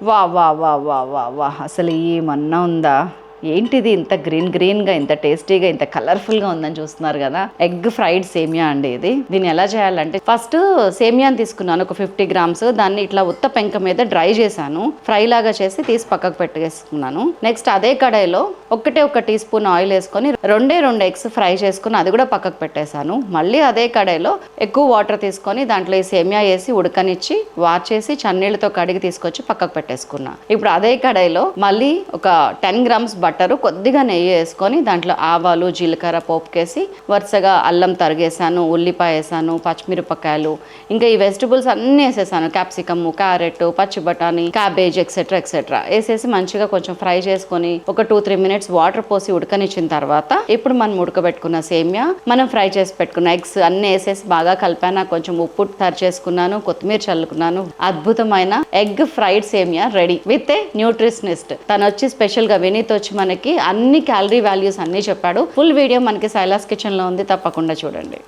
వా వా వా వా వా వా అసలు ఏమన్నా ఉందా? ఏంటిది ఇంత గ్రీన్గా ఇంత టేస్టీగా ఇంత కలర్ఫుల్గా ఉందని చూస్తున్నారు కదా. ఎగ్ ఫ్రైడ్ సేమియా అండి ఇది. దీన్ని ఎలా చేయాలంటే ఫస్ట్ సేమియాని తీసుకున్నాను ఒక 50 గ్రామ్స్. దాన్ని ఇట్లా ఉత్త పెంక మీద డ్రై చేశాను. ఫ్రై లాగా చేసి తీసి పక్కకు పెట్టేసుకున్నాను. నెక్స్ట్ అదే కడాయిలో ఒక టీ స్పూన్ ఆయిల్ వేసుకొని రెండు ఎగ్స్ ఫ్రై చేసుకుని అది కూడా పక్కకు పెట్టేశాను. మళ్ళీ అదే కడాయిలో ఎక్కువ వాటర్ తీసుకొని దాంట్లో ఈ సేమియా వేసి ఉడకనిచ్చి వాచేసి చన్నీళ్ళతో కడిగి తీసుకొచ్చి పక్కకు పెట్టేసుకున్నా. ఇప్పుడు అదే కడాయిలో మళ్ళీ ఒక 10 గ్రామ్స్ బట్టరు కొద్దిగా నెయ్యి వేసుకొని దాంట్లో ఆవాలు జీలకర్ర పోపుకేసి వరుసగా అల్లం తరిగేసాను, ఉల్లిపాయ వేసాను, పచ్చిమిరపకాయలు, ఇంకా ఈ వెజిటబుల్స్ అన్నీ వేసేసాను. క్యాప్సికమ్, క్యారెట్, పచ్చి బఠానీ, క్యాబేజ్ ఎక్సెట్రా వేసేసి మంచిగా కొంచెం ఫ్రై చేసుకొని ఒక 2-3 మినిట్స్ వాటర్ పోసి ఉడకనిచ్చిన తర్వాత ఇప్పుడు మనం ఉడకబెట్టుకున్న సేమియా, మనం ఫ్రై చేసి పెట్టుకున్న ఎగ్స్ అన్నీ వేసేసి బాగా కలిపాను. కొంచెం ఉప్పు చేసుకున్నాను, కొత్తిమీర చల్లుకున్నాను. అద్భుతమైన ఎగ్ ఫ్రైడ్ సేమియా రెడీ విత్ ఏ న్యూట్రిషనిస్ట్. తను వచ్చి స్పెషల్గా వినీత్ వచ్చి మనకి అన్ని క్యాలరీ వాల్యూస్ అన్నీ చెప్పాడు. ఫుల్ వీడియో మనకి సైలాస్ కిచెన్లో ఉంది, తప్పకుండా చూడండి.